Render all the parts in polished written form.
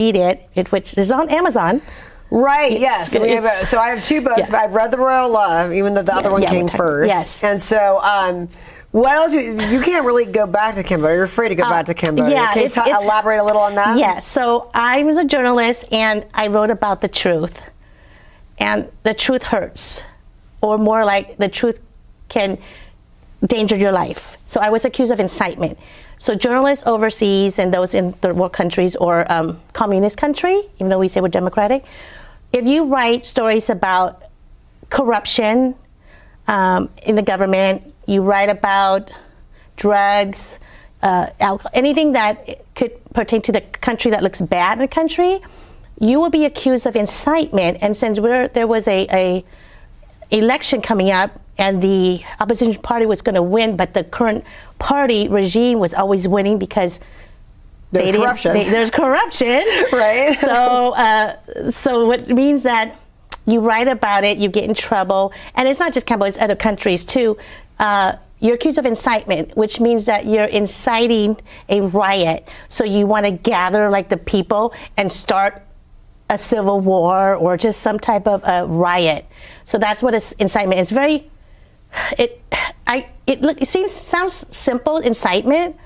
read it, which is on Amazon. Right, yes. So I have 2 books, but I've read The Royal Love, even though the other one came first. Yes. And so, what else? You can't really go back to Cambodia. You're free to go back to Cambodia. Yeah, Can you elaborate a little on that? Yeah, so I was a journalist, and I wrote about the truth. And the truth hurts. Or more like, the truth can endanger your life. So I was accused of incitement. So journalists overseas and those in third world countries or communist country, even though we say we're democratic, if you write stories about corruption in the government, you write about drugs, alcohol, anything that could pertain to the country that looks bad in the country, you will be accused of incitement. And since there was a election coming up and the opposition party was going to win, but the current party regime was always winning because there's corruption. There's corruption, right? So what means that you write about it, you get in trouble, and it's not just Cambodia; it's other countries too. You're accused of incitement, which means that you're inciting a riot. So you want to gather like the people and start a civil war or just some type of a riot. So that's what is incitement. It's very, sounds simple, incitement,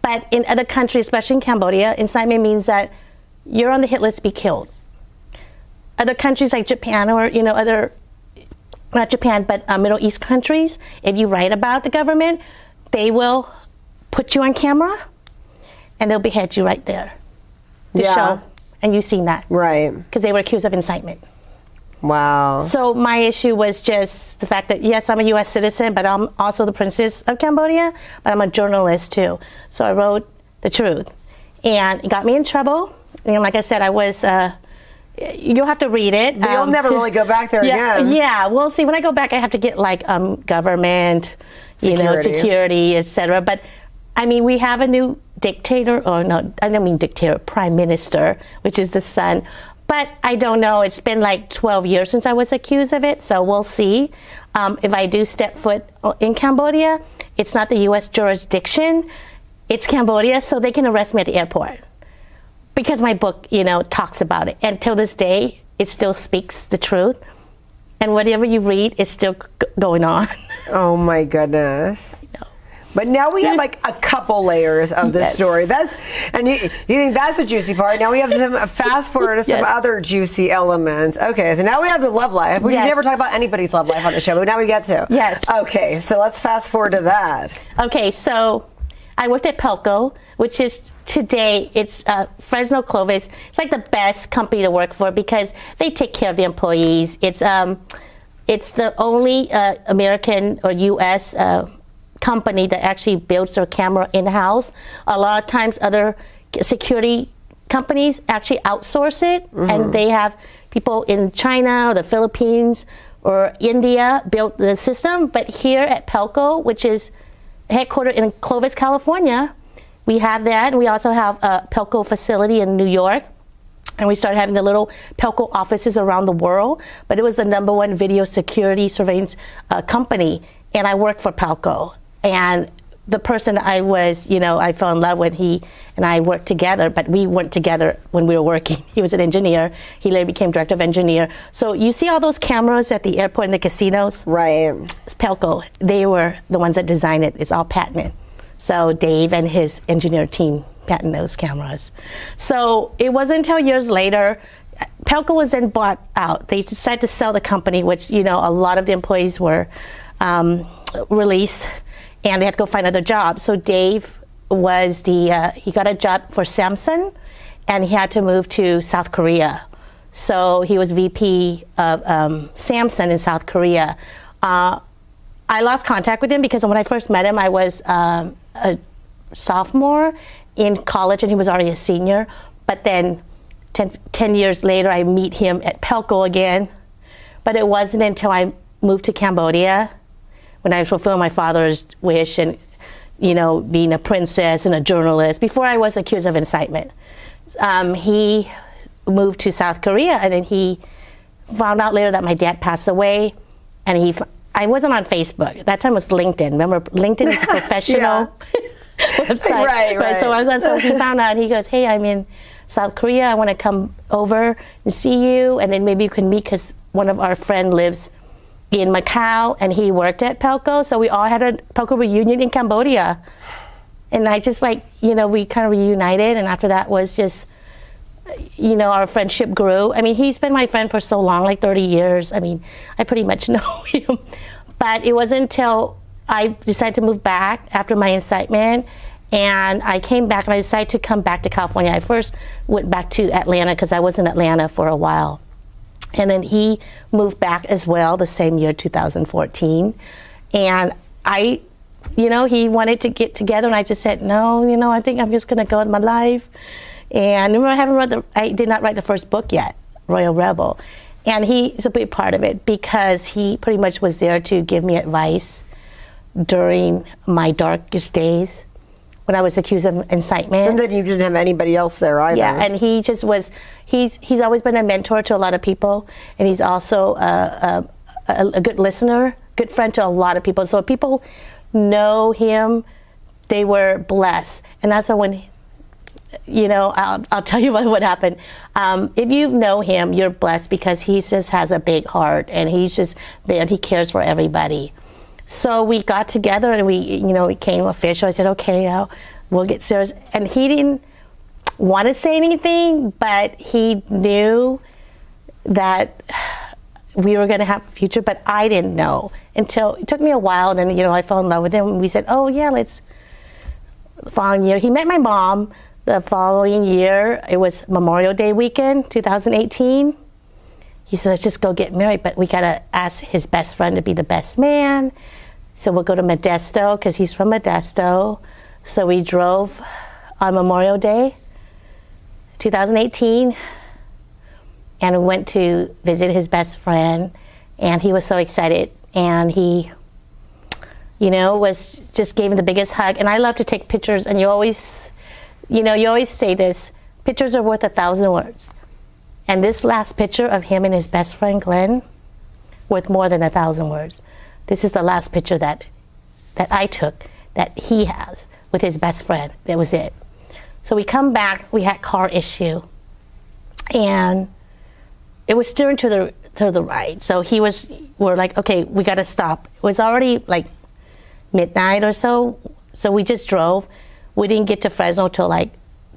but in other countries, especially in Cambodia, incitement means that you're on the hit list to be killed. Other countries like Japan or, not Japan, but Middle East countries, if you write about the government, they will put you on camera and they'll behead you right there. The show. And you've seen that. Right. Because they were accused of incitement. Wow. So my issue was just the fact that, yes, I'm a U.S. citizen, but I'm also the princess of Cambodia, but I'm a journalist too. So I wrote the truth. And it got me in trouble. And like I said, I was, you'll have to read it. You'll never really go back there again. Yeah, well, see, when I go back, I have to get like government, security, etc. But I mean, we have a new dictator, or no, I don't mean dictator, prime minister, which is the son. But I don't know. It's been like 12 years since I was accused of it, so we'll see. If I do step foot in Cambodia, it's not the U.S. jurisdiction. It's Cambodia, so they can arrest me at the airport. Because my book, talks about it. And till this day, it still speaks the truth. And whatever you read, it's still going on. Oh, my goodness. But now we have like a couple layers of this story. And you think that's the juicy part. Now we have some fast forward to some other juicy elements. Okay, so now we have the love life. We never talk about anybody's love life on the show, but now we get to. Yes. Okay, so let's fast forward to that. Okay, so I worked at Pelco, which is today, it's Fresno Clovis. It's like the best company to work for because they take care of the employees. It's the only American or U.S. company that actually builds their camera in-house. A lot of times other security companies actually outsource it, and they have people in China or the Philippines or India build the system. But here at Pelco, which is headquartered in Clovis, California, we have that. We also have a Pelco facility in New York. And we started having the little Pelco offices around the world. But it was the #1 video security surveillance company. And I worked for Pelco. And the person I was, I fell in love with, he and I worked together, but we weren't together when we were working. He was an engineer. He later became director of engineer. So you see all those cameras at the airport and the casinos? Right. It's Pelco. They were the ones that designed it. It's all patented. So Dave and his engineer team patented those cameras. So it wasn't until years later, Pelco was then bought out. They decided to sell the company, which, a lot of the employees were released. And they had to go find other jobs. So Dave was he got a job for Samsung, and he had to move to South Korea. So he was VP of Samsung in South Korea. I lost contact with him because when I first met him, I was a sophomore in college, and he was already a senior. But then 10 years later, I meet him at Pelco again. But it wasn't until I moved to Cambodia when I fulfilled my father's wish and, being a princess and a journalist, before I was accused of incitement. He moved to South Korea, and then he found out later that my dad passed away, and I wasn't on Facebook. That time was LinkedIn. Remember, LinkedIn is a professional website. Right. So I was on, so he found out, and he goes, hey, I'm in South Korea. I want to come over and see you, and then maybe you can meet, because one of our friend lives in Macau, and he worked at Pelco, so we all had a Pelco reunion in Cambodia. And I just like, we kind of reunited, and after that was just, our friendship grew. I mean, he's been my friend for so long, like 30 years. I mean, I pretty much know him. But it wasn't until I decided to move back after my incitement, and I came back, and I decided to come back to California. I first went back to Atlanta because I was in Atlanta for a while. And then he moved back as well the same year, 2014. And he wanted to get together, and I just said, no, I think I'm just going to go with my life. And remember, I did not write the first book yet, Royal Rebel. And he's a big part of it, because he pretty much was there to give me advice during my darkest days when I was accused of incitement. And then you didn't have anybody else there either. Yeah, and he just was, he's always been a mentor to a lot of people, and he's also a good listener, good friend to a lot of people. So if people know him, they were blessed. And that's why when, I'll tell you what happened. If you know him, you're blessed, because he just has a big heart, and he's just there, and he cares for everybody. So we got together, and we became official. I said, okay, we'll get serious. And he didn't want to say anything, but he knew that we were going to have a future, but I didn't know until it took me a while. Then, I fell in love with him, and we said, oh yeah, let's, the following year. He met my mom the following year. It was Memorial Day weekend, 2018. He said, let's just go get married, but we got to ask his best friend to be the best man. So we'll go to Modesto, because he's from Modesto. So we drove on Memorial Day, 2018, and we went to visit his best friend, and he was so excited, and he, was just gave him the biggest hug. And I love to take pictures, and you always say this, pictures are worth 1,000 words. And this last picture of him and his best friend, Glenn, worth more than 1,000 words. This is the last picture that I took that he has with his best friend. That was it. So we come back, we had car issue, and it was steering to the right. So we're like, okay, we got to stop. It was already like midnight or so. So we just drove. We didn't get to Fresno till like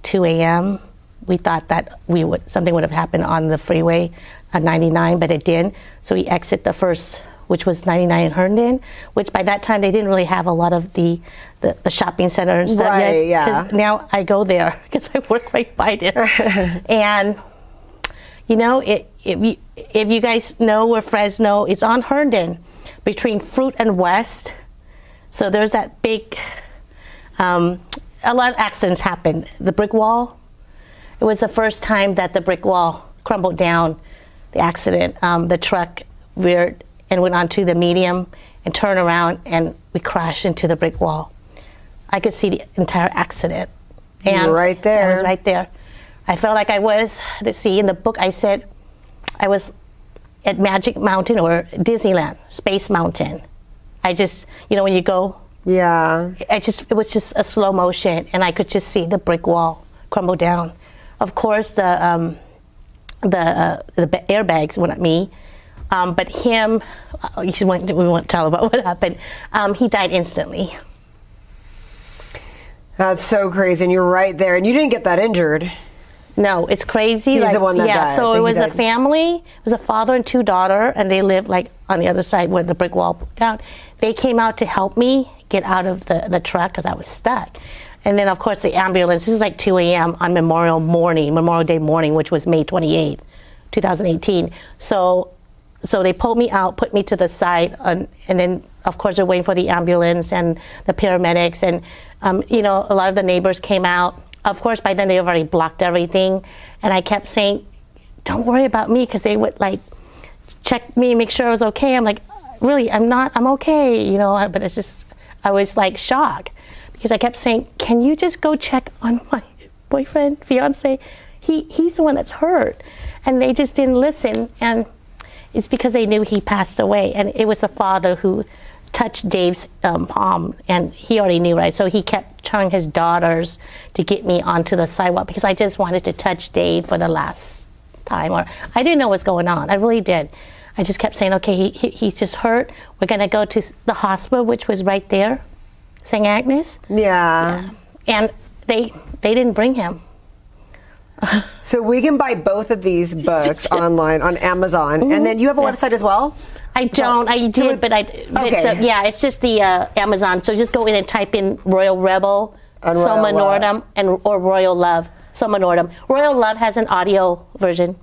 2 a.m. We thought that something would have happened on the freeway at 99, but it didn't. So we exit the first, which was 99 in Herndon, which by that time they didn't really have a lot of the shopping center and stuff right, yet. Yeah. Because now I go there because I work right by there. And if you guys know where Fresno, it's on Herndon, between Fruit and West. So there's that big, a lot of accidents happened. The brick wall. It was the first time that the brick wall crumbled down, the accident. The truck reared and went onto the medium and turned around, and we crashed into the brick wall. I could see the entire accident. And you were right there. I was right there. I felt like I was, in the book I said I was at Magic Mountain or Disneyland, Space Mountain. I just, when you go, yeah, it was just a slow motion, and I could just see the brick wall crumble down. Of course, the airbags went at me, but him, we won't tell about what happened. He died instantly. That's so crazy, and you're right there, and you didn't get that injured. No, it's crazy. He's the one that died. So it was a family. It was a father and two daughters, and they lived like on the other side where the brick wall broke down. They came out to help me get out of the truck because I was stuck. And then, of course, the ambulance. This is like 2 a.m. on Memorial Day morning, which was May 28th, 2018. So they pulled me out, put me to the side, and then, of course, they're waiting for the ambulance and the paramedics. And, a lot of the neighbors came out. Of course, by then, they already blocked everything. And I kept saying, don't worry about me, because they would, check me and make sure I was okay. I'm like, really, I'm okay, But it's just, I was, shocked. Because I kept saying, can you just go check on my boyfriend, fiance? He's the one that's hurt. And they just didn't listen. And it's because they knew he passed away. And it was the father who touched Dave's palm. And he already knew, right? So he kept telling his daughters to get me onto the sidewalk because I just wanted to touch Dave for the last time. Or I didn't know what's going on. I really did. I just kept saying, okay, he's just hurt. We're going to go to the hospital, which was right there, St. Agnes. Yeah. And they didn't bring him. So we can buy both of these books online on Amazon. And then you have a website as well? I don't. I did, but it's just the Amazon. So just go in and type in Royal Rebel, Soma Norodom, or Royal Love, Soma Norodom. Royal Love has an audio version.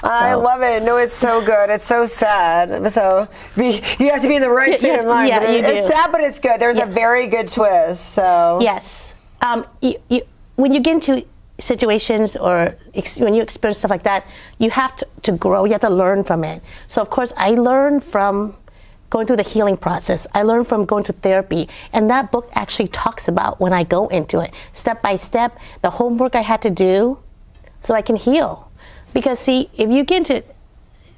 I love it. No, it's so good. It's so sad. So you have to be in the right state of mind. Yeah, you do. It's sad, but it's good. There's a very good twist. So yes, when you get into situations or when you experience stuff like that, you have to grow. You have to learn from it. So of course, I learned from going through the healing process. I learned from going to therapy, and that book actually talks about when I go into it, step by step, the homework I had to do, so I can heal. Because see, if you get into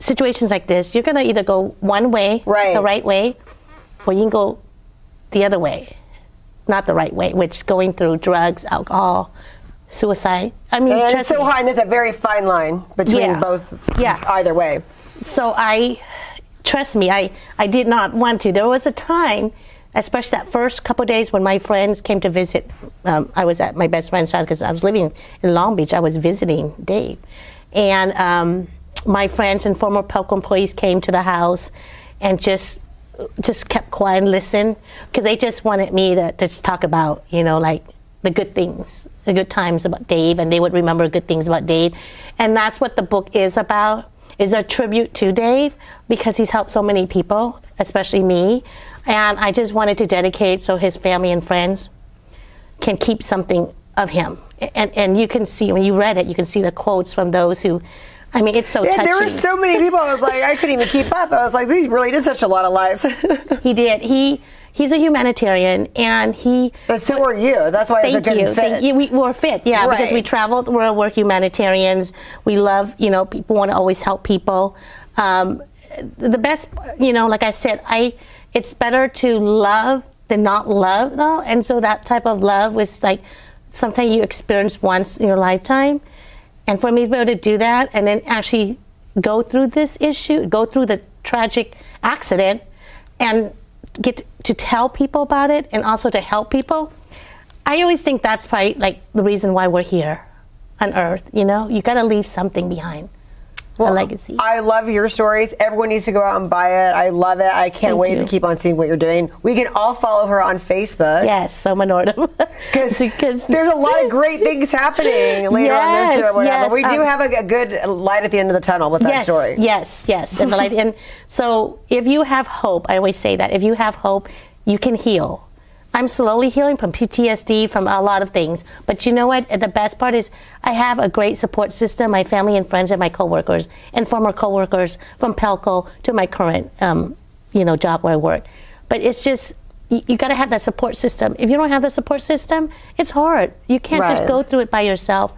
situations like this, you're going to either go one way, the right way, or you can go the other way, not the right way, which is going through drugs, alcohol, suicide. I mean, and it's so hard, and there's a very fine line between both, either way. So trust me, I did not want to. There was a time, especially that first couple of days when my friends came to visit. I was at my best friend's house because I was living in Long Beach. I was visiting Dave. And my friends and former Pelco employees came to the house and just kept quiet and listened because they just wanted me to just talk about, like the good things, the good times about Dave, and they would remember good things about Dave. And that's what the book is about, is a tribute to Dave because he's helped so many people, especially me. And I just wanted to dedicate so his family and friends can keep something of him. And you can see, when you read it, you can see the quotes from those who, I mean, it's so touching. There were so many people, I was like, I couldn't even keep up. I was like, he really did touch a lot of lives. He did. He's a humanitarian, and But so are you. That's why it's a good fit. Thank you. We're fit, because we travel the world. We're humanitarians. We love, people want to always help people. The best, like I said, it's better to love than not love, though. And so that type of love was like something you experience once in your lifetime. And for me to be able to do that and then actually go through this issue, go through the tragic accident and get to tell people about it and also to help people, I always think that's probably like the reason why we're here on Earth. You got to leave something behind. A legacy. I love your stories. Everyone needs to go out and buy it. I love it. I can't wait to keep on seeing what you're doing. We can all follow her on Facebook. Yes, Soma Norodom. Because there's a lot of great things happening later on this year or whatever. We do have a good light at the end of the tunnel with that story. Yes. And the light. And so if you have hope, I always say that, if you have hope, you can heal. I'm slowly healing from PTSD, from a lot of things. But you know what? The best part is I have a great support system, my family and friends and my coworkers and former coworkers from Pelco to my current, job where I work. But it's just, you got to have that support system. If you don't have the support system, it's hard. You can't just go through it by yourself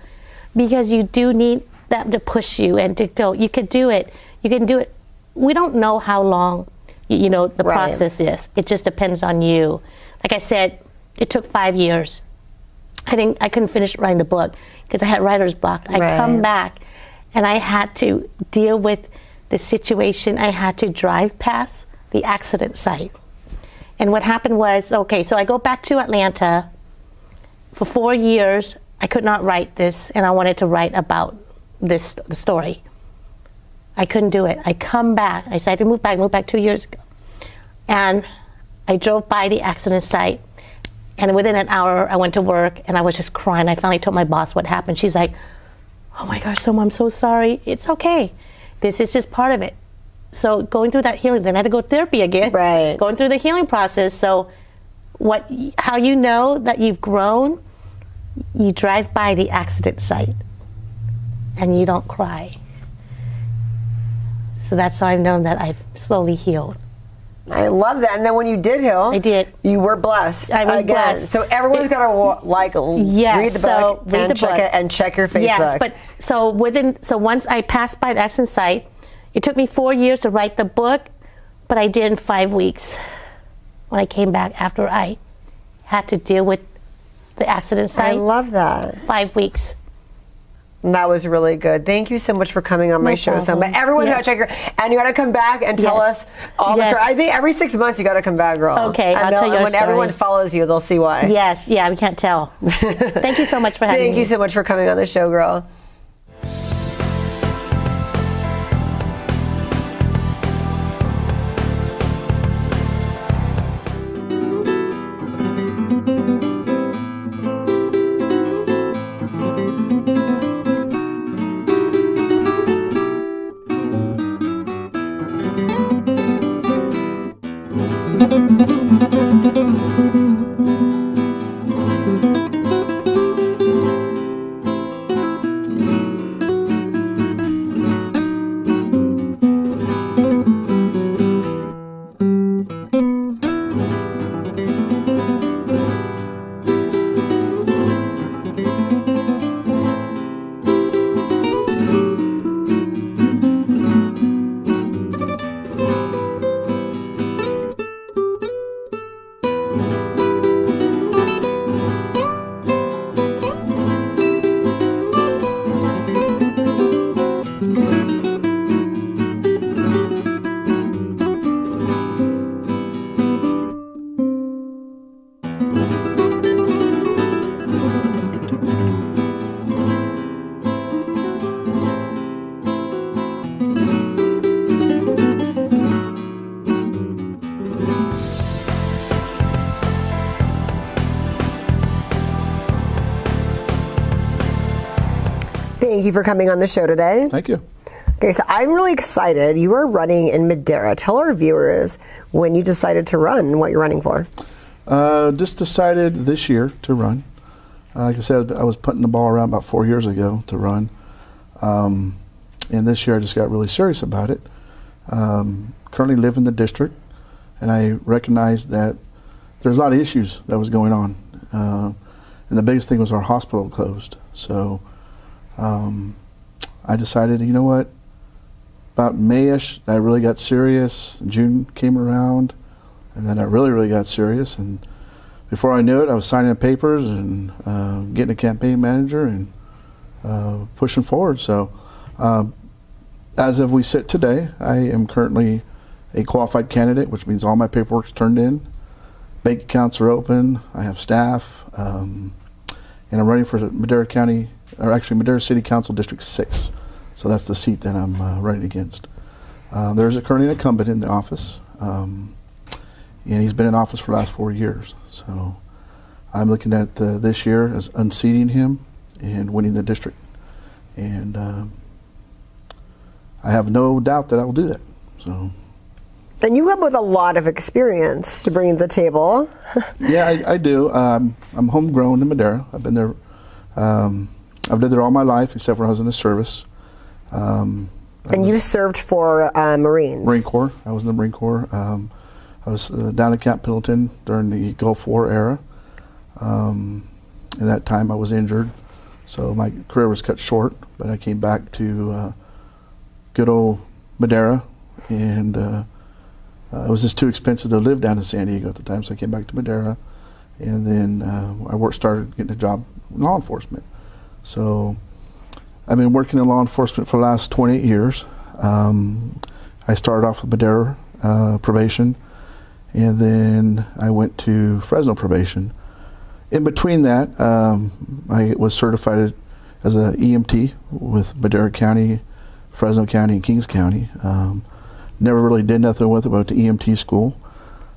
because you do need that to push you and to go. You can do it. You can do it. We don't know how long, the process is. It just depends on you. Like I said, it took 5 years. I couldn't finish writing the book because I had writer's block. I come back and I had to deal with the situation. I had to drive past the accident site. And what happened was, so I go back to Atlanta. For 4 years, I could not write this, and I wanted to write about the story. I couldn't do it. I come back. I decided to move back 2 years ago. And I drove by the accident site, and within an hour, I went to work, and I was just crying. I finally told my boss what happened. She's like, oh my gosh, Soma, I'm so sorry. It's okay. This is just part of it. So going through that healing, then I had to go to therapy again. Going through the healing process. So how you know that you've grown, you drive by the accident site, and you don't cry. So that's how I've known that I've slowly healed. I love that. And then when you did heal, I did. You were blessed. I was blessed. So everyone's got to read the book and check it and check your Facebook. Yes, but so once I passed by the accident site, it took me 4 years to write the book, but I did in 5 weeks when I came back after I had to deal with the accident site. I love that. 5 weeks. That was really good. Thank you so much for coming on my show, Soma. Everyone's got to check her, and you got to come back and tell us all the story. I think every 6 months you got to come back, girl. Okay, I'll tell you when story. Everyone follows you, they'll see why. Yes, yeah, we can't tell. Thank you so much for having me. Thank you so much for coming on the show, girl. Thank you for coming on the show today. Thank you. Okay, so I'm really excited. You are running in Madera. Tell our viewers when you decided to run and what you're running for. Just decided this year to run. Like I said, I was putting the ball around about 4 years ago to run. And this year I just got really serious about it. Currently live in the district, and I recognized that there's a lot of issues that was going on. And the biggest thing was our hospital closed. So I decided, you know what, about May-ish, I really got serious. June came around, and then I really got serious. And before I knew it, I was signing papers and getting a campaign manager and pushing forward. So as of we sit today, I am currently a qualified candidate, which means all my paperwork's turned in. Bank accounts are open. I have staff, and I'm running for Madera County, or actually Madera City Council District 6. So that's the seat that I'm running against. There's currently an incumbent in the office, and he's been in office for the last 4 years. So I'm looking at this year as unseating him and winning the district. And I have no doubt that I will do that. So. And you come with a lot of experience to bring to the table. Yeah, I do. I'm homegrown in Madera. I've been there. I've lived there all my life, except when I was in the service. And you served for Marines? Marine Corps. I was in the Marine Corps. I was down at Camp Pendleton during the Gulf War era. At that time, I was injured, so my career was cut short. But I came back to good old Madera, and it was just too expensive to live down in San Diego at the time, so I came back to Madera, and then I started getting a job in law enforcement. So I've been working in law enforcement for the last 28 years. I started off with Madera probation, and then I went to Fresno probation. In between that, I was certified as an EMT with Madera County, Fresno County, and Kings County. Never really did nothing with it about the EMT school.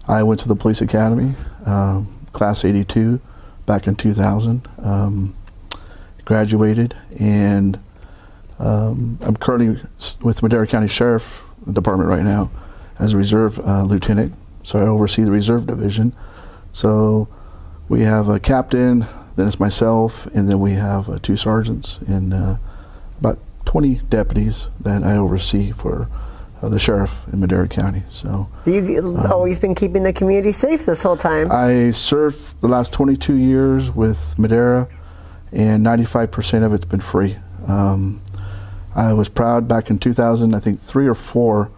I went to the police academy, class 82, back in 2000. Graduated, and I'm currently with Madera County Sheriff Department right now as a reserve lieutenant. So I oversee the reserve division. So we have a captain, then it's myself, and then we have 2 sergeants and about 20 deputies that I oversee for the sheriff in Madera County. So you've always been keeping the community safe this whole time. I served the last 22 years with Madera, and 95% of it's been free. I was proud back in 2000, I think 3 or 4,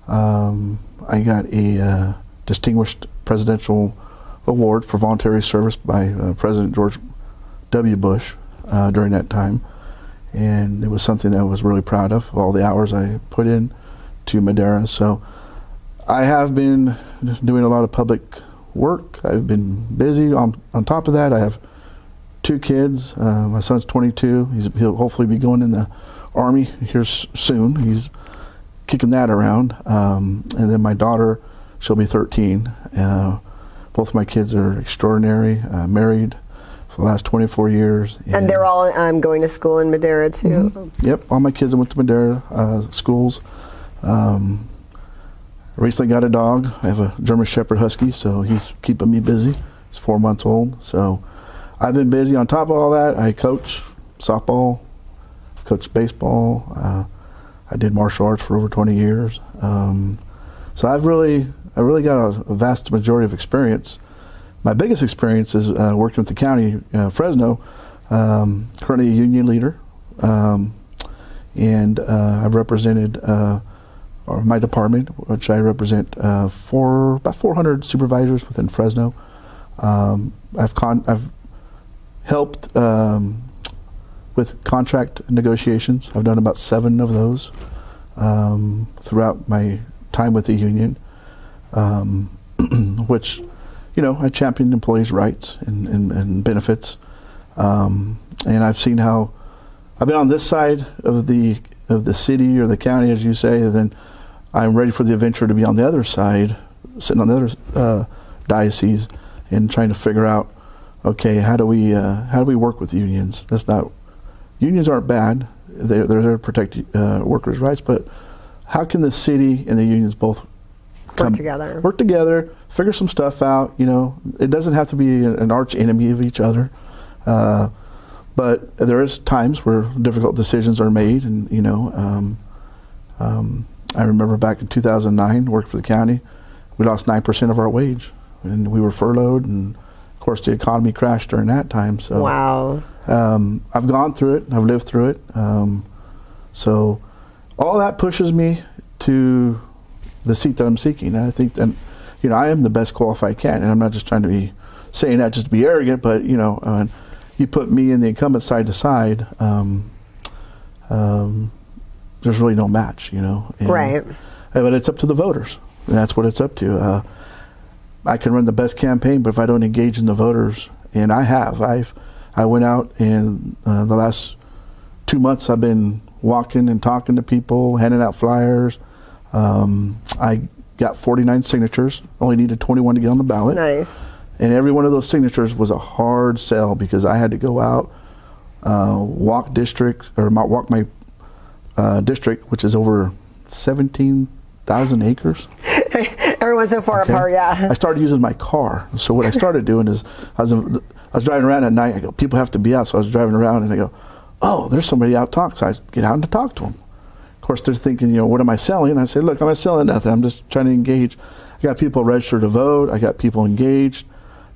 I got a Distinguished Presidential award for voluntary service by President George W. Bush during that time. And it was something that I was really proud of all the hours I put in to Madera. So I have been doing a lot of public work. I've been busy. On top of that, I have 2 kids. My son's 22. He'll hopefully be going in the Army here soon. He's kicking that around. And then my daughter, she'll be 13. Both my kids are extraordinary, married for the last 24 years. And they're all going to school in Madera too? Mm-hmm. Yep, all my kids went to Madera schools. Recently got a dog. I have a German Shepherd Husky, so he's keeping me busy. He's 4 months old. So I've been busy. On top of all that, I coach softball, I've coached baseball. I did martial arts for over 20 years. So I really got a vast majority of experience. My biggest experience is working with the county, Fresno, currently a union leader. And I've represented my department, which I represent for about 400 supervisors within Fresno. I've helped with contract negotiations. I've done about 7 of those throughout my time with the union, which, I champion employees' rights and benefits. And I've seen how I've been on this side of the city or the county, as you say, and then I'm ready for the adventure to be on the other side, sitting on the other diocese, and trying to figure out, okay, how do we work with unions? Unions aren't bad; they're there to protect workers' rights. But how can the city and the unions both work together, figure some stuff out? It doesn't have to be an arch enemy of each other, but there is times where difficult decisions are made, and I remember back in 2009, worked for the county. We lost 9% of our wage, and we were furloughed, and of course the economy crashed during that time. So wow. I've gone through it. I've lived through it. So all that pushes me to the seat that I'm seeking. And I think that I am the best qualified candidate. And I'm not just trying to be saying that just to be arrogant, but you put me and the incumbent side to side. There's really no match, Right. But it's up to the voters, and that's what it's up to. I can run the best campaign, but if I don't engage in the voters, and I went out, and the last 2 months I've been walking and talking to people, handing out flyers. I got 49 signatures, only needed 21 to get on the ballot. Nice. And every one of those signatures was a hard sell because I had to go out, walk my district, which is over 17,000 acres. Everyone's so far apart, yeah. I started using my car. So what I started doing is I was driving around at night. I go, people have to be out. So I was driving around and I go, oh, there's somebody out talking. So I get out and talk to them. Of course, they're thinking, what am I selling? And I say, look, I'm not selling nothing. I'm just trying to engage. I got people registered to vote. I got people engaged.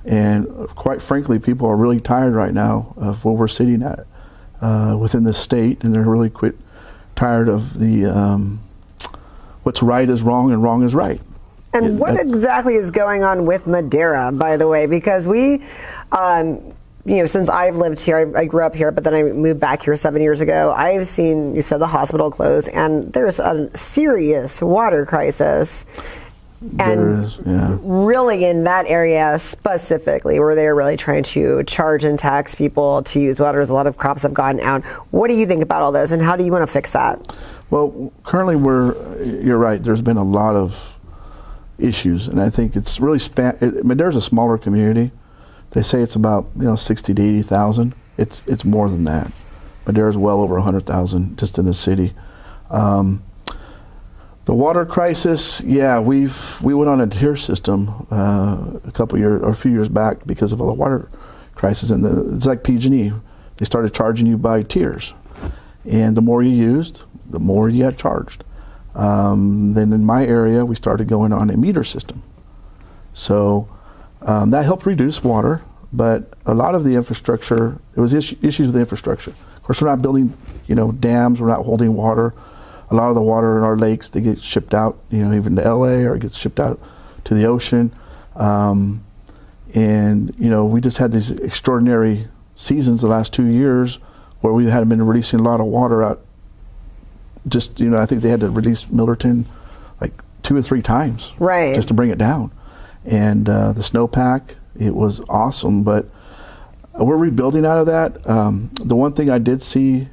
And quite frankly, people are really tired right now of where we're sitting at within the state. And they're really tired of the what's right is wrong and wrong is right. And what exactly is going on with Madera, by the way? Because we, since I've lived here, I grew up here, but then I moved back here 7 years ago. I've seen, you said, the hospital closed, and there's a serious water crisis. And really in that area specifically, where they're really trying to charge and tax people to use water, as a lot of crops have gotten out. What do you think about all this, and how do you want to fix that? Well, currently you're right, there's been a lot of issues, and I think it's really Madera's a smaller community. They say it's about 60 to 80,000. It's more than that. Madera's well over 100,000 just in the city. The water crisis, we went on a tier system a few years back because of all the water crisis, and it's like PG&E. They started charging you by tiers, and the more you used, the more you got charged. Then in my area, we started going on a meter system. So that helped reduce water, but a lot of the infrastructure, it was issues with the infrastructure. Of course, we're not building, dams, we're not holding water. A lot of the water in our lakes, they get shipped out, even to LA, or it gets shipped out to the ocean. And, you know, we just had these extraordinary seasons the last 2 years where we had been releasing a lot of water out. Just, you know, I think they had to release Millerton like 2 or 3 times, right, just to bring it down. And the snowpack, it was awesome, but we're rebuilding out of that. The one thing I did see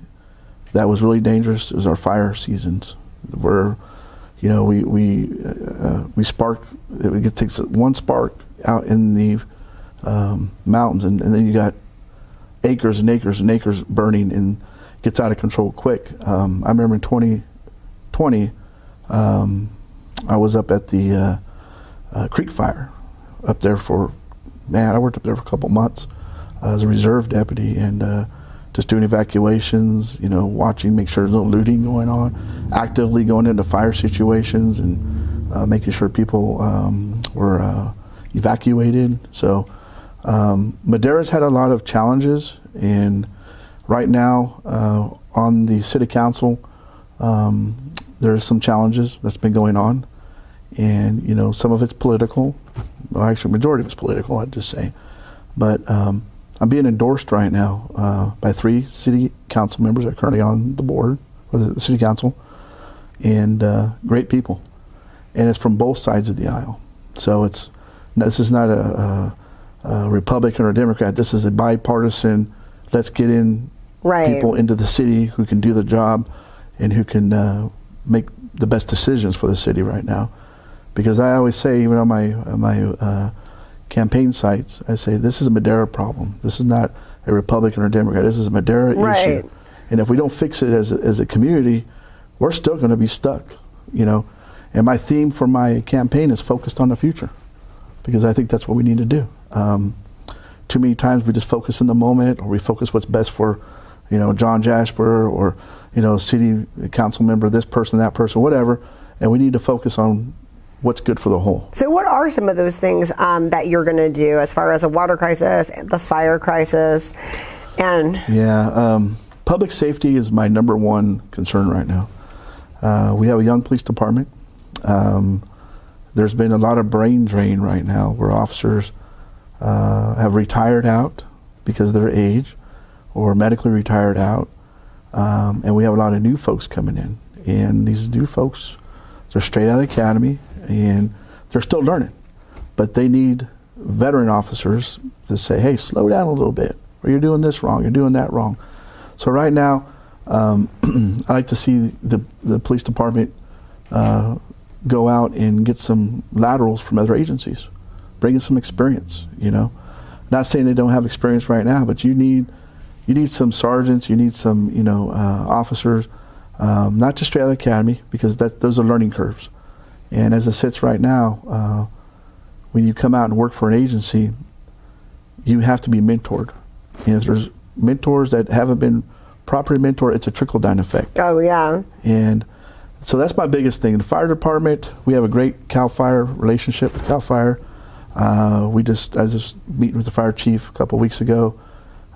that was really dangerous was our fire seasons, where, you know, we spark. It takes one spark out in the mountains, and then you got acres and acres and acres burning, and gets out of control quick. I remember in 2020, I was up at the Creek Fire up there for, man, I worked up there for a couple months as a reserve deputy, and just doing evacuations, you know, watching, make sure there's no looting going on, actively going into fire situations, and making sure people were evacuated. So Madera's had a lot of challenges, and right now on the city council, there's some challenges that's been going on, and, you know, some of it's political. Well, actually, majority of it's political, I'd just say. But I'm being endorsed right now by 3 city council members that are currently on the board, or the city council, and great people. And it's from both sides of the aisle. So this is not a Republican or a Democrat. This is a bipartisan, let's get in people into the city who can do the job and who can make the best decisions for the city right now. Because I always say, even on my campaign sites, I say, this is a Madera problem. This is not a Republican or Democrat. This is a Madera issue. And if we don't fix it as a community, we're still going to be stuck, you know. And my theme for my campaign is focused on the future, because I think that's what we need to do. Too many times we just focus in the moment, or we focus what's best for, you know, John Jasper, or, you know, city council member, this person, that person, whatever. And we need to focus on what's good for the whole. So what are some of those things that you're going to do as far as a water crisis, the fire crisis, and... Yeah, public safety is my #1 concern right now. We have a young police department. There's been a lot of brain drain right now, where officers have retired out because of their age, or medically retired out, and we have a lot of new folks coming in. And these new folks, they're straight out of the academy, and they're still learning, but they need veteran officers to say, hey, slow down a little bit, or you're doing this wrong, you're doing that wrong. So right now, I like to see the police department go out and get some laterals from other agencies, bring in some experience, you know. Not saying they don't have experience right now, but you need some sergeants, you need some, you know, officers, not just straight out of the academy, because those are learning curves. And as it sits right now, when you come out and work for an agency, you have to be mentored. And if there's mentors that haven't been properly mentored, it's a trickle-down effect. Oh, yeah. And so that's my biggest thing. In the fire department, we have a great CAL FIRE relationship with CAL FIRE. I was just meeting with the fire chief a couple weeks ago.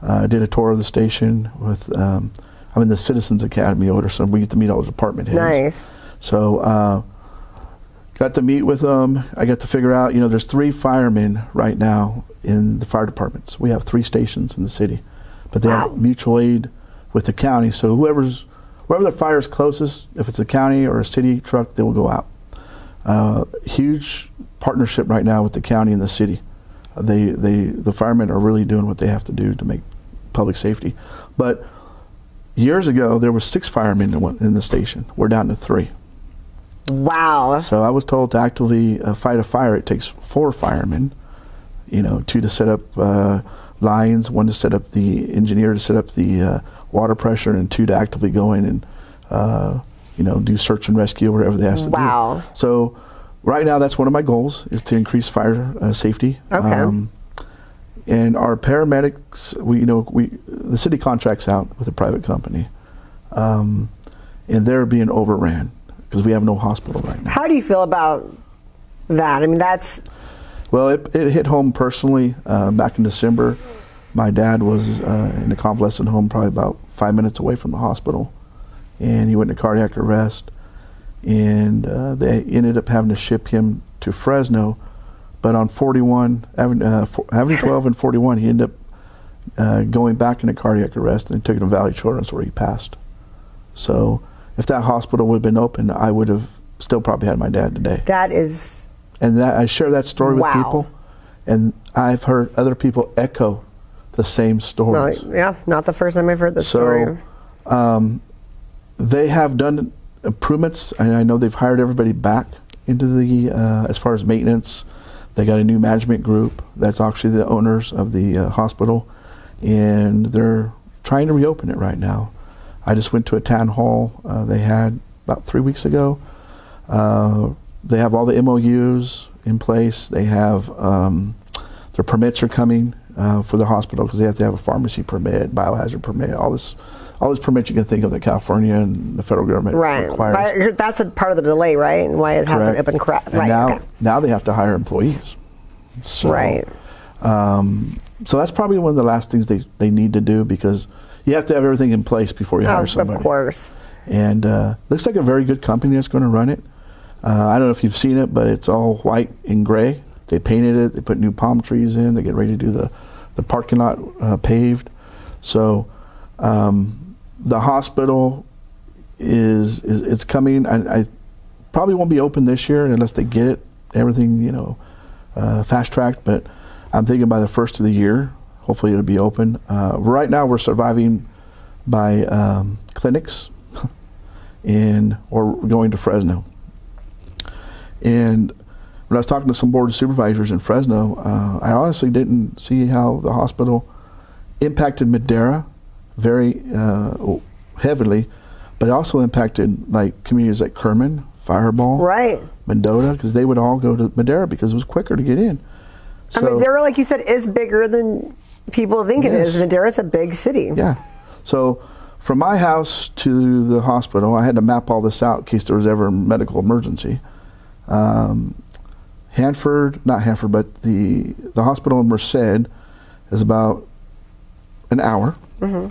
I did a tour of the station with, I'm in the Citizens Academy over, so we get to meet all the department heads. Nice. So got to meet with them. I got to figure out, you know, there's 3 firemen right now in the fire departments. We have 3 stations in the city, but they have mutual aid with the county. So wherever the fire is closest, if it's a county or a city truck, they will go out. Huge partnership right now with the county and the city. The firemen are really doing what they have to do to make public safety. But years ago, there were 6 firemen in the station. We're down to 3. Wow. So I was told to actively fight a fire, it takes 4 firemen, you know, 2 to set up lines, 1 to set up the engineer to set up the water pressure, and 2 to actively go in and, you know, do search and rescue, whatever they ask to do. Wow. So right now, that's one of my goals, is to increase fire safety. Okay. And our paramedics, the city contracts out with a private company, and they're being overran because we have no hospital right now. How do you feel about that? I mean, that's... Well, it hit home personally. Back in December, my dad was in a convalescent home, probably about 5 minutes away from the hospital, and he went into cardiac arrest, and they ended up having to ship him to Fresno But on 41, Avenue 12 and 41, he ended up going back into cardiac arrest, and took him to Valley Children's where he passed. So if that hospital would have been open, I would have still probably had my dad today. That is... And that, I share that story wow. with people, and I've heard other people echo the same stories. Well, yeah, not the first time I've heard this story. They have done improvements, and I know they've hired everybody back into the, as far as maintenance. They got a new management group that's actually the owners of the hospital, and they're trying to reopen it right now. I just went to a town hall they had about 3 weeks ago. They have all the MOUs in place. They have their permits are coming for the hospital, because they have to have a pharmacy permit, biohazard permit, all this permits you can think of that California and the federal government requires. That's a part of the delay, right? And why it hasn't opened correct. Right. Now they have to hire employees. So, right. So that's probably one of the last things they need to do, because you have to have everything in place before you hire somebody. Of course. And looks like a very good company that's going to run it. I don't know if you've seen it, but it's all white and gray. They painted it. They put new palm trees in. They get ready to do the parking lot paved. So the hospital it's coming. I probably won't be open this year unless they get everything fast tracked. But I'm thinking by the first of the year, hopefully it'll be open. Right now we're surviving by clinics or going to Fresno. And when I was talking to some board of supervisors in Fresno, I honestly didn't see how the hospital impacted Madera very heavily, but it also impacted like communities like Kerman, Fireball, right, Mendota, because they would all go to Madera because it was quicker to get in. So, Madera, like you said, is bigger than people think it is. Madera's a big city. Yeah. So from my house to the hospital, I had to map all this out in case there was ever a medical emergency. Not Hanford, but the hospital in Merced is about an hour. Mm-hmm.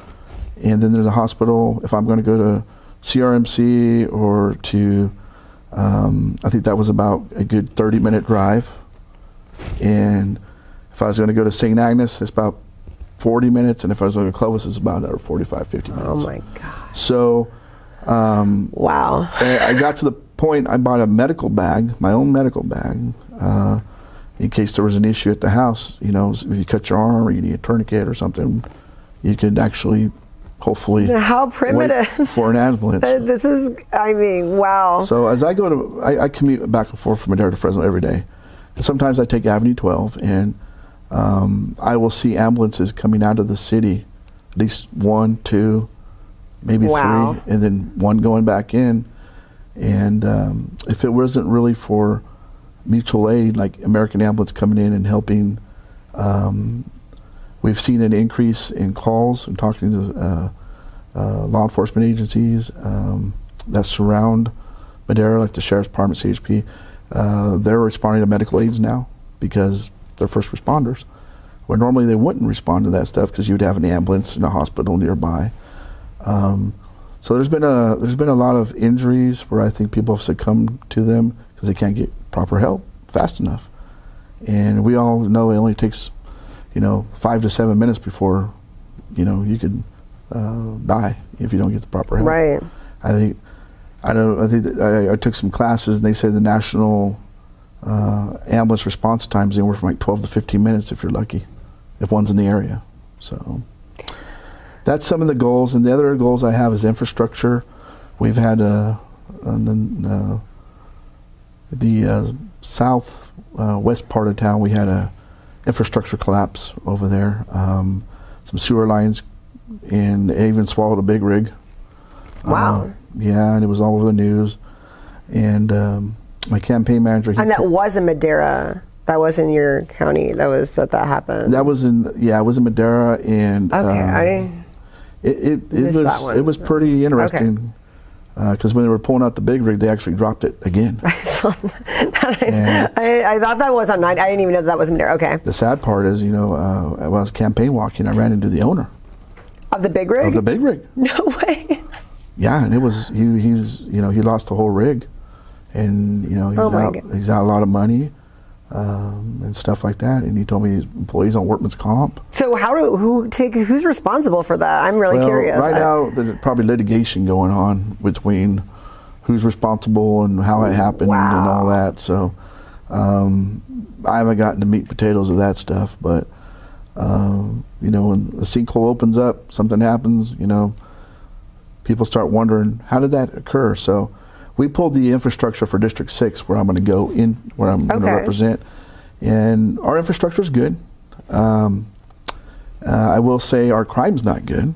And then there's a hospital, if I'm going to go to CRMC or to, I think that was about a good 30-minute drive. And if I was going to go to St. Agnes, it's about 40 minutes. And if I was going to Clovis, it's about another 45, 50 minutes. Oh, my gosh. So, wow. I got to the point, I bought a medical bag, my own medical bag, in case there was an issue at the house. If you cut your arm or you need a tourniquet or something, you could actually, hopefully, how primitive, wait for an ambulance. This is, wow. So as I go to, I commute back and forth from Madera to Fresno every day. And sometimes I take Avenue 12, and I will see ambulances coming out of the city, at least 1, 2, maybe 3, and then one going back in. And if it wasn't really for mutual aid, like American Ambulance coming in and helping, we've seen an increase in calls and talking to law enforcement agencies that surround Madera, like the Sheriff's Department, CHP. They're responding to medical aids now because they're first responders, where normally they wouldn't respond to that stuff because you would have an ambulance in a hospital nearby. So there's been a lot of injuries where I think people have succumbed to them because they can't get proper help fast enough. And we all know it only takes, 5 to 7 minutes before, you could die if you don't get the proper help. Right. I took some classes, and they say the national ambulance response time is anywhere from like 12 to 15 minutes if you're lucky, if one's in the area. So that's some of the goals, and the other goals I have is infrastructure. We've had the southwest part of town. We had a infrastructure collapse over there. Some sewer lines, and it even swallowed a big rig. Wow. Yeah, and it was all over the news. And my campaign manager. And that was in Madera. That was in your county. That happened. That was in it was in Madera, and okay. It was pretty interesting because when they were pulling out the big rig, they actually dropped it again. I thought that was on 9. I didn't even know that was Madera. Okay. The sad part is, when I was campaign walking, I ran into the owner of the big rig. Of the big rig. No way. Yeah, and it was he lost the whole rig, and he's out a lot of money. and stuff like that. And he told me his employees on workman's comp. So who's responsible for that? I'm really curious. Right now, there's probably litigation going on between who's responsible and how it happened and all that. So I haven't gotten the meat and potatoes of that stuff, but you know, when a sinkhole opens up, something happens, you know, people start wondering, how did that occur? So we pulled the infrastructure for District 6, where I'm going to go in, where I'm going to represent, and our infrastructure is good. I will say our crime's not good.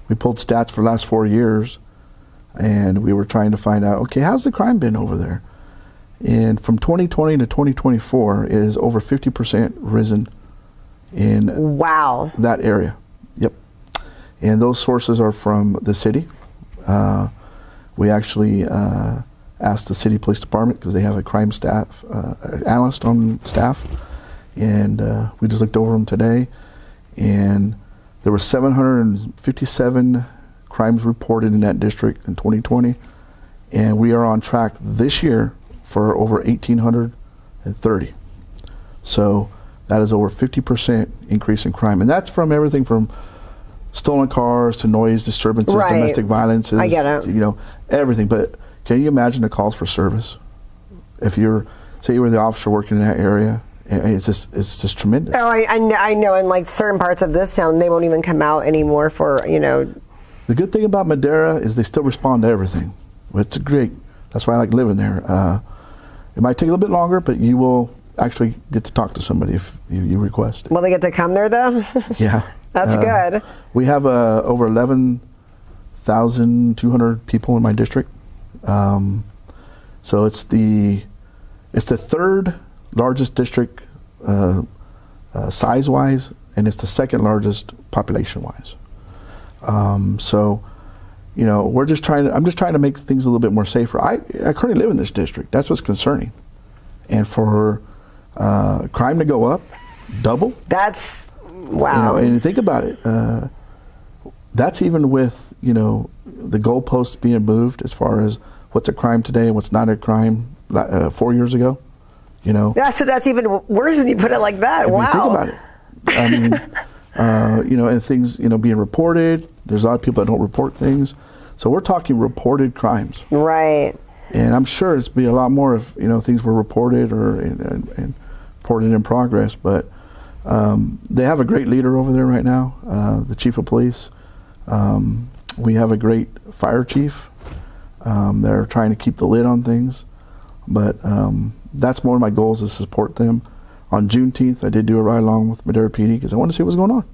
We pulled stats for the last 4 years, and we were trying to find out, okay, how's the crime been over there? And from 2020 to 2024 is over 50% risen in that area. Yep. And those sources are from the city. We actually asked the city police department, because they have a crime staff analyst on staff, and we just looked over them today, and there were 757 crimes reported in that district in 2020, and we are on track this year for over 1,830. So that is over 50% increase in crime, and that's from everything from stolen cars to noise disturbances, domestic violences. I get it. You know, everything. But can you imagine the calls for service? If you're, say you were the officer working in that area, it's just tremendous. Oh, I know. In like certain parts of this town, they won't even come out anymore for, you know. The good thing about Madera is they still respond to everything. It's great. That's why I like living there. It might take a little bit longer, but you will actually get to talk to somebody if you request it. Will they get to come there though? Yeah. That's good. We have over 11,200 people in my district. So it's the third largest district size-wise, and it's the second largest population-wise. So, you know, I'm just trying to make things a little bit more safer. I currently live in this district. That's what's concerning. And for crime to go up, double. That's wow. You know, and think about it. That's even with, you know, the goalposts being moved as far as what's a crime today and what's not a crime 4 years ago. You know. Yeah, so that's even worse when you put it like that. Wow. Think about it. I mean, you know, and things, you know, being reported. There's a lot of people that don't report things. So we're talking reported crimes. Right. And I'm sure it's be a lot more if, you know, things were reported or and reported in progress. But they have a great leader over there right now, the chief of police. We have a great fire chief. They're trying to keep the lid on things. But that's one of my goals, is to support them. On Juneteenth, I did do a ride along with Madera PD because I wanted to see what was going on.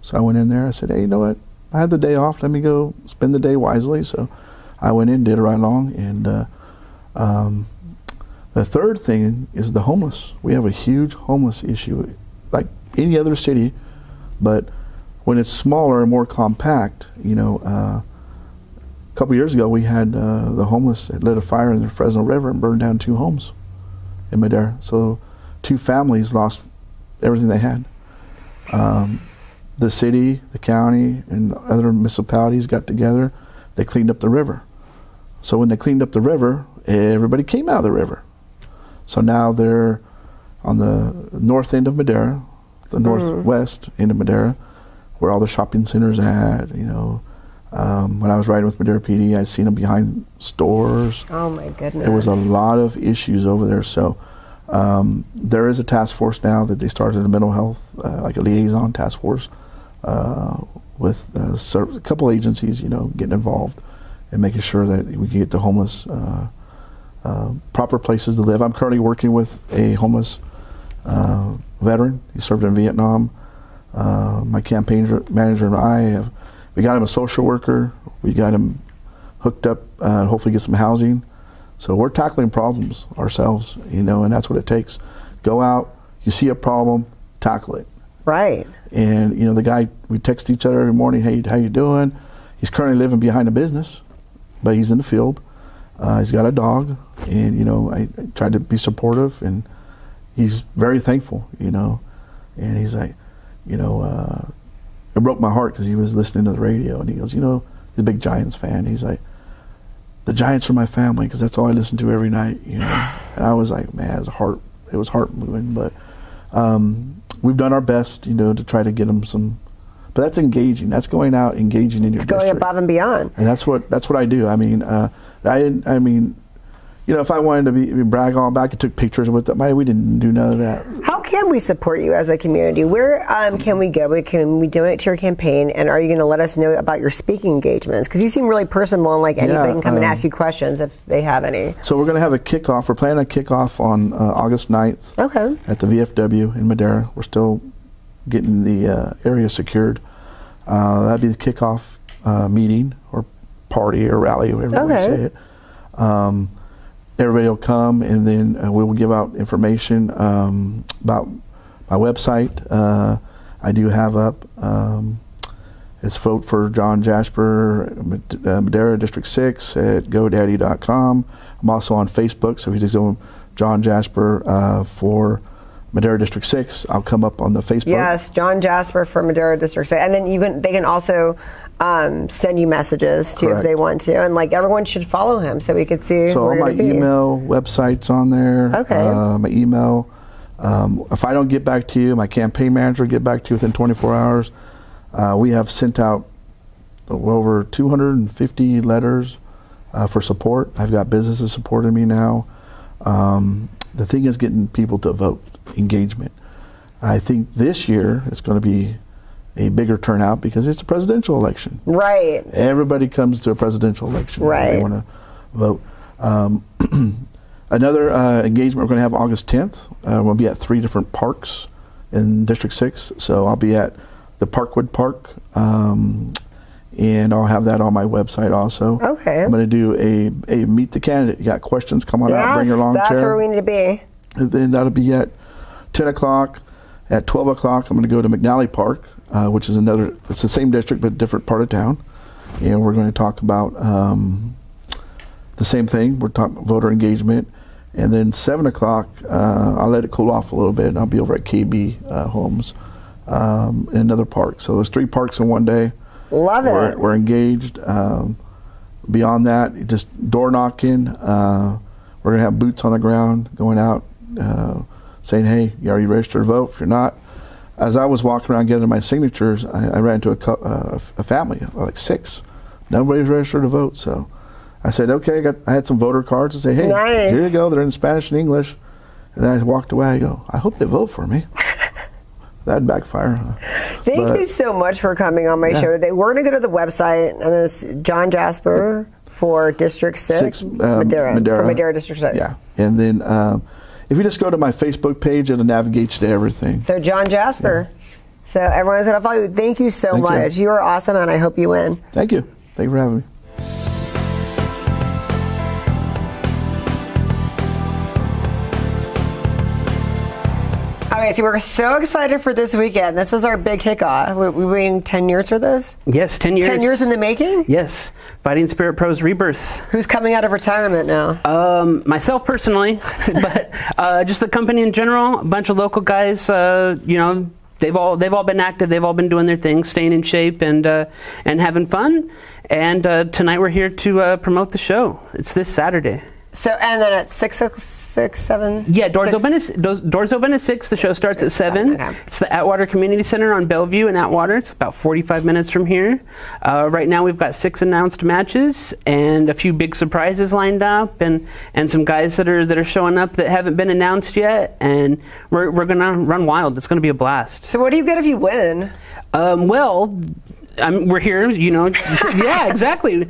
So I went in there. I said, hey, you know what? I had the day off. Let me go spend the day wisely. So I went in, did a ride along. And the third thing is the homeless. We have a huge homeless issue, like any other city. But when it's smaller and more compact, you know, a couple years ago we had the homeless that lit a fire in the Fresno River and burned down 2 homes in Madera. So 2 families lost everything they had. The city, the county, and other municipalities got together. They cleaned up the river. So when they cleaned up the river, everybody came out of the river. So now they're on the north end of Madera, the northwest end of Madera, where all the shopping centers at. You know, when I was riding with Madera PD, I seen them behind stores. Oh my goodness! There was a lot of issues over there. So there is a task force now that they started in mental health, like a liaison task force, with a couple agencies, you know, getting involved and making sure that we can get the homeless proper places to live. I'm currently working with a homeless veteran. He served in Vietnam. My campaign manager and we got him a social worker. We got him hooked up, hopefully get some housing. So we're tackling problems ourselves, you know, and that's what it takes. Go out, you see a problem, tackle it. Right. And, you know, the guy, we text each other every morning, hey, how you doing? He's currently living behind a business, but he's in the field. He's got a dog, and, you know, I tried to be supportive, and he's very thankful, you know. And he's like, you know, it broke my heart because he was listening to the radio, and he goes, you know, he's a big Giants fan. He's like, the Giants are my family because that's all I listen to every night, you know. And I was like, man, it was heart moving. But we've done our best, to try to get them some. But that's engaging. That's going out, engaging in your district. Going above and beyond. And that's what I do. I mean, if I wanted to brag on back, I took pictures with them. We didn't do none of that. How can we support you as a community? Where can we go? Can we donate to your campaign? And are you going to let us know about your speaking engagements? Because you seem really personable, and anybody can come and ask you questions if they have any. So we're going to have a kickoff. We're planning a kickoff on August 9th. Okay. At the VFW in Madera. We're still getting the area secured. That'd be the kickoff meeting or party or rally, whatever you want to say it. Everybody will come, and then we will give out information about my website. I do have up. It's Vote for John Jasper, Madera District 6 at GoDaddy.com. I'm also on Facebook, so if you just go John Jasper for Madera District 6, I'll come up on the Facebook. Yes, John Jasper for Madera District 6. And then they can also send you messages too. Correct. If they want to, and everyone should follow him so we could see. So all my email websites on there. Okay. My email. If I don't get back to you, my campaign manager will get back to you within 24 hours. We have sent out over 250 letters for support. I've got businesses supporting me now. The thing is getting people to vote, engagement. I think this year it's going to be a bigger turnout because it's a presidential election. Right. Everybody comes to a presidential election. Right. They want to vote. Another engagement we're going to have August 10th. We'll be at 3 different parks in District 6. So I'll be at the Parkwood Park, and I'll have that on my website also. Okay. I'm going to do a meet the candidate. You got questions? Come on out. Bring your lawn chair. That's where we need to be. And then that'll be at 10 o'clock. At 12 o'clock, I'm going to go to McNally Park, which is it's the same district but different part of town. And we're going to talk about the same thing. We're talking voter engagement. And then 7 o'clock, I'll let it cool off a little bit, and I'll be over at KB Homes in another park. So there's 3 parks in one day. Love it. We're engaged. Beyond that, just door knocking. We're going to have boots on the ground, going out, saying, hey, are you registered to vote? If you're not. As I was walking around gathering my signatures, I ran into a family of like 6. Nobody's registered to vote. So I said, okay, I had some voter cards and say, hey, nice. Here you go. They're in Spanish and English. And then I walked away. I go, I hope they vote for me. That'd backfire. Thank you so much for coming on my show today. We're going to go to the website, and it's John Jasper for District 6, Madera. For Madera District 6. Yeah. And then if you just go to my Facebook page, it'll navigate you to everything. So John Jasper. Yeah. So everyone's going to follow you. Thank you so much. You are awesome, and I hope you win. Thank you. Thank you for having me. All right, so we're so excited for this weekend. This is our big kickoff. We're waiting 10 years for this? Yes, 10 years. 10 years in the making? Yes. Fighting Spirit Pro's rebirth. Who's coming out of retirement now? Myself personally, but just the company in general. A bunch of local guys. They've all been active. They've all been doing their thing, staying in shape and having fun. And tonight we're here to promote the show. It's this Saturday. So and then at 6, 7? Yeah, doors open at 6. The show starts at 7. Okay. It's the Atwater Community Center on Bellevue in Atwater. It's about 45 minutes from here. Right now we've got 6 announced matches and a few big surprises lined up, and some guys that are showing up that haven't been announced yet. And we're gonna run wild. It's gonna be a blast. So what do you get if you win? We're here, yeah, exactly.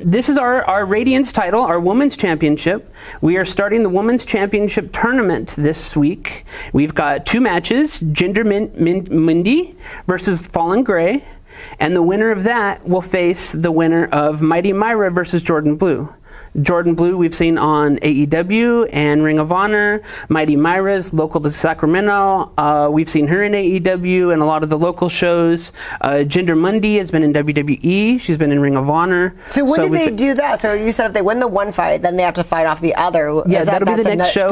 This is our Radiance title, our Women's Championship. We are starting the Women's Championship tournament this week. We've got 2 matches, Gender Mindy versus Fallen Gray, and the winner of that will face the winner of Mighty Myra versus Jordan Blue. Jordan Blue we've seen on AEW and Ring of Honor. Mighty Myra's local to Sacramento. We've seen her in AEW and a lot of the local shows. Jinder Mundi has been in WWE. She's been in Ring of Honor. So when do they do that? So you said if they win the one fight, then they have to fight off the other. Yeah, that'll be the next show.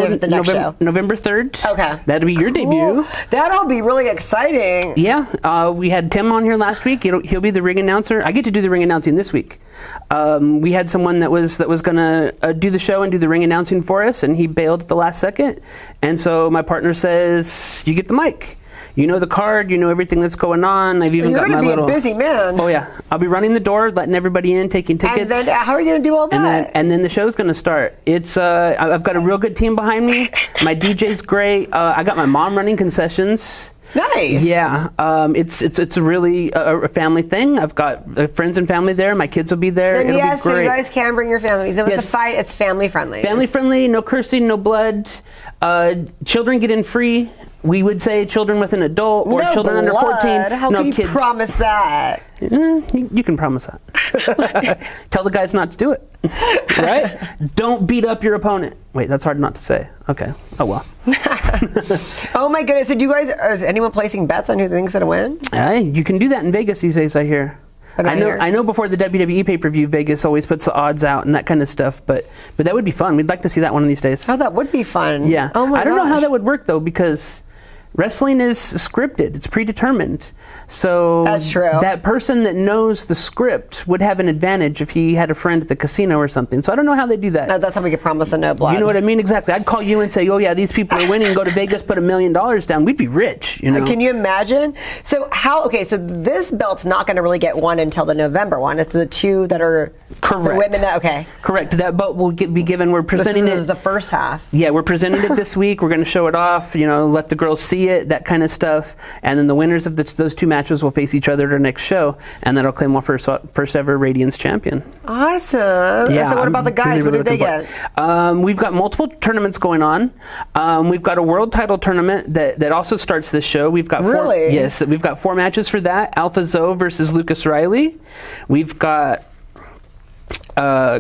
November 3rd. Okay. That'll be your debut. That'll be really exciting. Yeah. We had Tim on here last week. He'll be the ring announcer. I get to do the ring announcing this week. We had someone that was was going to do the show and do the ring announcing for us, and he bailed at the last second. And so my partner says, you get the mic. You know the card, you know everything that's going on. I've even got my little... You're going to be a busy man. Oh, yeah. I'll be running the door, letting everybody in, taking tickets. And then how are you going to do all that? And then the show's going to start. It's I've got a real good team behind me. My DJ's great. I got my mom running concessions. Nice. Yeah. It's really a family thing. I've got friends and family there. My kids will be there. And it'll be great. So you guys can bring your families. If it's a fight, it's family friendly. Family friendly, no cursing, no blood. Children get in free. We would say children with an adult or children under 14. How can you promise that? You can promise that. Tell the guys not to do it. Right? Don't beat up your opponent. Wait, that's hard not to say. Okay. Oh, well. Oh, my goodness. So is anyone placing bets on who thinks going to win? You can do that in Vegas these days, I hear. I know before the WWE pay-per-view, Vegas always puts the odds out and that kind of stuff, but that would be fun. We'd like to see that one of these days. Oh, that would be fun. Yeah. Oh my I don't know how that would work, though, because wrestling is scripted. It's predetermined. So that's true. That person that knows the script would have an advantage if he had a friend at the casino or something. So I don't know how they do that. That's how we could promise a no blood. You know what I mean? Exactly. I'd call you and say, oh, yeah, these people are winning. Go to Vegas, put $1 million down. We'd be rich, you know? Can you imagine? So so this belt's not going to really get won until the November one. It's the two that are correct. The women that, okay. Correct. That belt will be given. We're presenting it. The first half. Yeah, we're presenting it this week. We're going to show it off, let the girls see it, that kind of stuff. And then the winners of those two matches will face each other at our next show, and that'll claim our first ever Radiance champion. Awesome. Yeah, so what about the guys? Really, what did they get? We've got multiple tournaments going on. We've got a world title tournament that also starts this show. We've got we've got 4 matches for that. Alpha Zoe versus Lucas Riley. We've got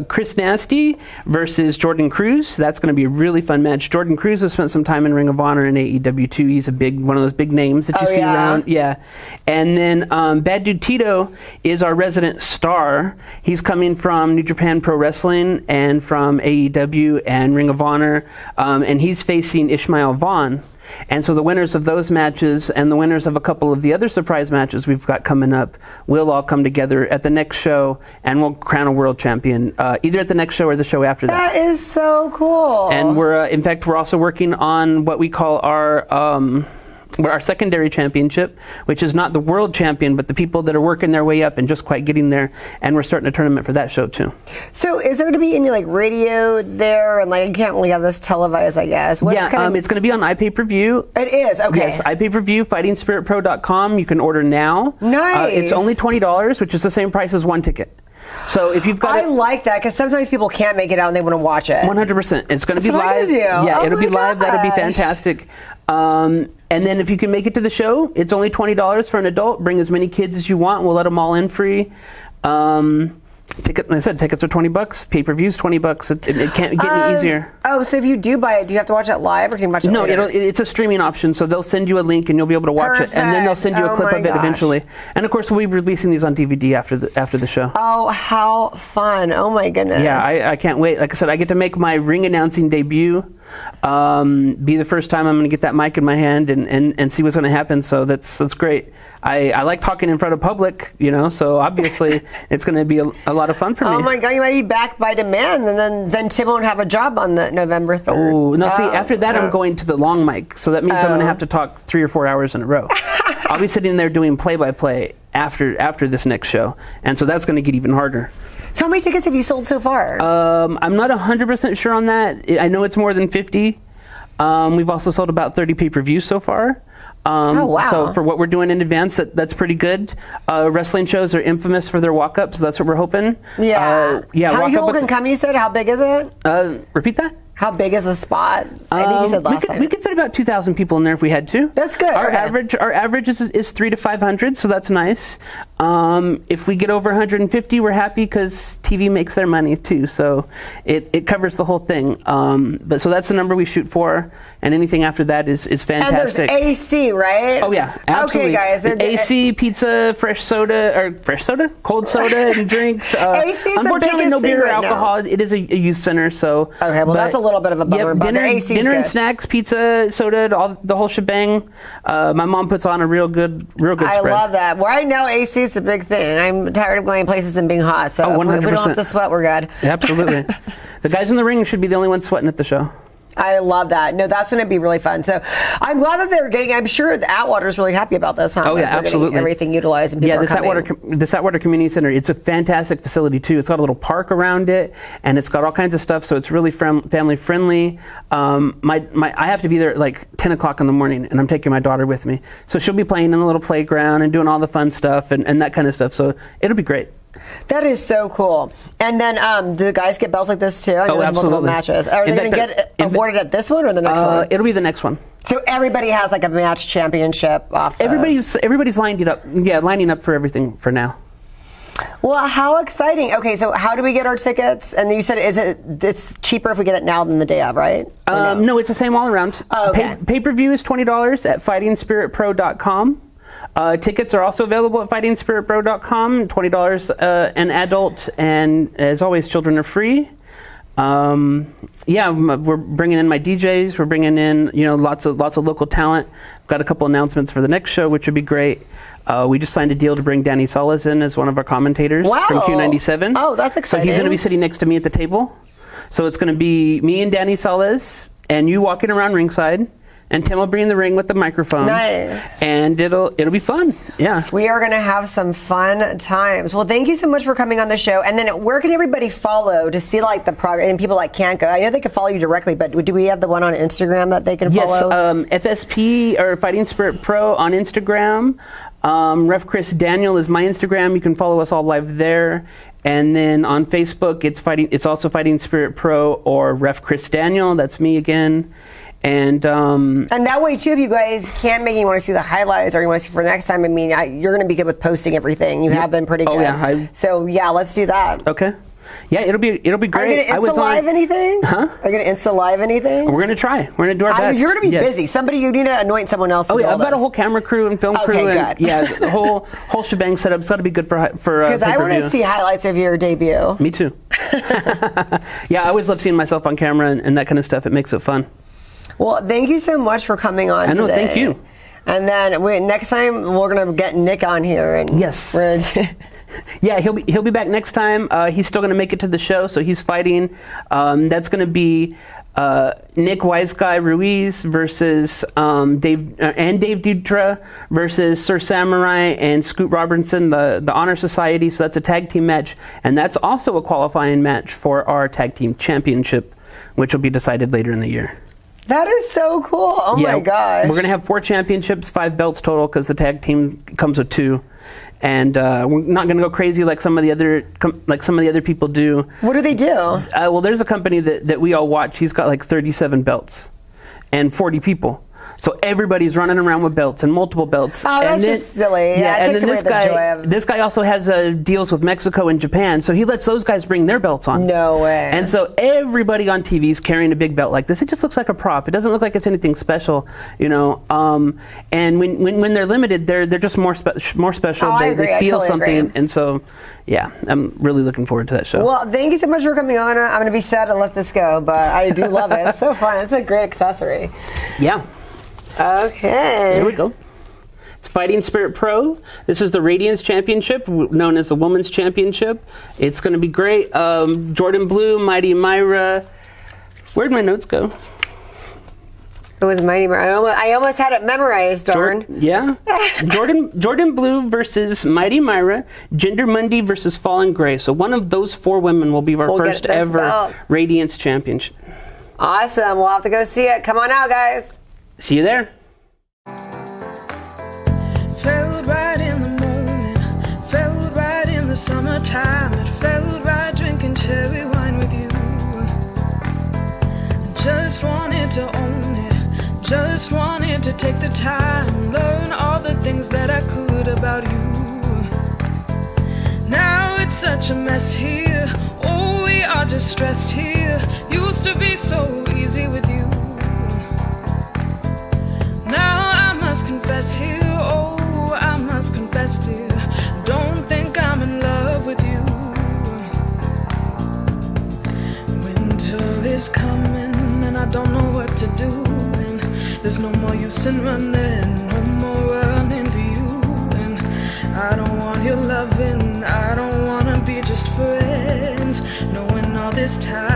Chris Nasty versus Jordan Cruz. That's going to be a really fun match. Jordan Cruz has spent some time in Ring of Honor and AEW too. He's one of those big names that you see around. Yeah. And then Bad Dude Tito is our resident star. He's coming from New Japan Pro Wrestling and from AEW and Ring of Honor, and he's facing Ishmael Vaughn. And so the winners of those matches and the winners of a couple of the other surprise matches we've got coming up will all come together at the next show, and we'll crown a world champion either at the next show or the show after that. That is so cool. And we're also working on what we call our secondary championship, which is not the world champion, but the people that are working their way up and just quite getting there. And we're starting a tournament for that show too. So is there going to be any radio there? And you can't really have this televised, I guess. It's going to be on iPay-per-view. It is, okay. Yes, iPay-per-view, fightingspiritpro.com. You can order now. Nice. It's only $20, which is the same price as one ticket. So if you've got I like that, because sometimes people can't make it out and they want to watch it. 100%. It's going to be live. Yeah, it'll be live. That'll be fantastic. And then if you can make it to the show, it's only $20 for an adult. Bring as many kids as you want. We'll let them all in free. Like I said, tickets are $20. Pay-per-view's $20. It can't get any easier. Oh, so if you do buy it, do you have to watch it live, or can you watch it later? No, it's a streaming option, so they'll send you a link and you'll be able to watch it, and then they'll send you a clip of it eventually. And of course, we'll be releasing these on DVD after the show. Oh, how fun! Oh my goodness! Yeah, I can't wait. Like I said, I get to make my ring announcing debut. Be the first time I'm going to get that mic in my hand and see what's going to happen. So that's great. I like talking in front of public, so obviously it's going to be a lot of fun for me. Oh my God, you might be backed by demand, and then Tim won't have a job on the November 3rd. Oh, no, see, after that I'm going to the long mic, so that means I'm going to have to talk 3 or 4 hours in a row. I'll be sitting there doing play-by-play after this next show, and so that's going to get even harder. So how many tickets have you sold so far? I'm not 100% sure on that. I know it's more than 50. We've also sold about 30 pay-per-views so far. Oh, wow. So for what we're doing in advance, that's pretty good. Wrestling shows are infamous for their walk-ups, so that's what we're hoping. Yeah. How people can come, you said? How big is it? Repeat that? How big is the spot? I think you said last time. We could fit about 2,000 people in there if we had to. That's good. Our average is 300 to 500, so that's nice. If we get over 150, we're happy because TV makes their money too, so it covers the whole thing. But so that's the number we shoot for, and anything after that is fantastic. And there's AC, right? Oh yeah, absolutely. Okay, guys. AC, pizza, cold soda, and drinks. AC's unfortunately, no beer or right alcohol. now. It is a youth center, so. Okay, well that's a little bit of a bummer. Yep, dinner and good. snacks, pizza, soda, the whole shebang. My mom puts on a real good spread. I love that. Well, right now AC is a big thing. I'm tired of going places and being hot, so 100%. if we don't have to sweat, we're good. Absolutely. The guys in the ring should be the only ones sweating at the show. I love that. No, that's going to be really fun. So I'm glad that they're getting, I'm sure the Atwater's really happy about this, huh? Oh, yeah, absolutely. Everything utilized and people are this Atwater Community Center, it's a fantastic facility, too. It's got a little park around it, and it's got all kinds of stuff, so it's really family friendly. I have to be there at like 10 o'clock in the morning, and I'm taking my daughter with me. So she'll be playing in the little playground and doing all the fun stuff and that kind of stuff, so it'll be great. That is so cool. And then do the guys get belts like this too? I know there's multiple matches. Are they going to get awarded at this one or the next one? It'll be the next one. So everybody has like a match championship off. Everybody's lining up for everything for now. Well, how exciting. Okay, so how do we get our tickets? And you said it's cheaper if we get it now than the day of, right? No, it's the same all around. Oh, okay. Pay-per-view is $20 at fightingspiritpro.com. Tickets are also available at fightingspiritpro.com, $20 an adult, and as always, children are free. We're bringing in my DJs. We're bringing in lots of local talent. Got a couple announcements for the next show, which would be great. We just signed a deal to bring Danny Salas in as one of our commentators from Q97. Oh, that's exciting. So he's going to be sitting next to me at the table. So it's going to be me and Danny Salas, and you walking around ringside. And Tim will be in the ring with the microphone. Nice. And it'll be fun. Yeah. We are going to have some fun times. Well, thank you so much for coming on the show. And then where can everybody follow to see like the progress? And people like can't go. I know they can follow you directly, but do we have the one on Instagram that they can follow? Yes. FSP or Fighting Spirit Pro on Instagram. Ref Chris Daniel is my Instagram. You can follow us all live there. And then on Facebook, it's also Fighting Spirit Pro or Ref Chris Daniel. That's me again. And that way too, if you guys can't make it, you want to see the highlights or you want to see for next time, I mean, you're going to be good with posting everything. You have been pretty good. Yeah. So yeah, let's do that. Okay. Yeah, it'll be great. Are you going to Insta Live anything? Huh? Are you going to Insta Live anything? We're going to try. We're going to do our best. You're going to be busy. You need to anoint someone else. I've got a whole camera crew and film crew. Okay, good. Yeah, the whole shebang set up. It's got to be good for because I want to see highlights of your debut. Me too. Yeah, I always love seeing myself on camera and that kind of stuff. It makes it fun. Well, thank you so much for coming on today. Thank you. And then next time we're going to get Nick on here. And yes. Yeah, he'll be back next time. He's still going to make it to the show, so he's fighting. That's going to be Nick Wise Guy Ruiz versus Dave Dutra versus Sir Samurai and Scoot Robertson, the Honor Society. So that's a tag team match, and that's also a qualifying match for our tag team championship, which will be decided later in the year. That is so cool. Oh my gosh. We're going to have 4 championships, 5 belts total because the tag team comes with 2. And we're not going to go crazy like some of the other people do. What do they do? Well, there's a company that we all watch. He's got like 37 belts and 40 people. So everybody's running around with belts and multiple belts. Oh, that's just silly. Yeah, and then this guy also has deals with Mexico and Japan, so he lets those guys bring their belts on. No way. And so everybody on TV is carrying a big belt like this. It just looks like a prop. It doesn't look like it's anything special, And when they're limited, they're just more special. Oh, they feel totally something, agree. and so yeah, I'm really looking forward to that show. Well, thank you so much for coming on. I'm going to be sad to let this go, but I do love it. It's so fun. It's a great accessory. Yeah. Okay. Here we go. It's Fighting Spirit Pro. This is the Radiance Championship, known as the Women's Championship. It's going to be great. Jordan Blue, Mighty Myra. Where'd my notes go? It was Mighty Myra. I almost had it memorized, darn. Jordan Blue versus Mighty Myra. Jinder Mundi versus Fallen Grey. So one of those 4 women will be our first ever Radiance Championship. Awesome. We'll have to go see it. Come on out, guys. See you there. Felt right in the moment, felt right in the summertime. It felt right drinking cherry wine with you. Just wanted to own it, just wanted to take the time, learn all the things that I could about you. Now it's such a mess here, oh we are just stressed here. Used to be so easy with you. Now I must confess here, oh, I must confess, dear. Don't think I'm in love with you. Winter is coming and I don't know what to do. And there's no more use in running, no more running to you. And I don't want your this time.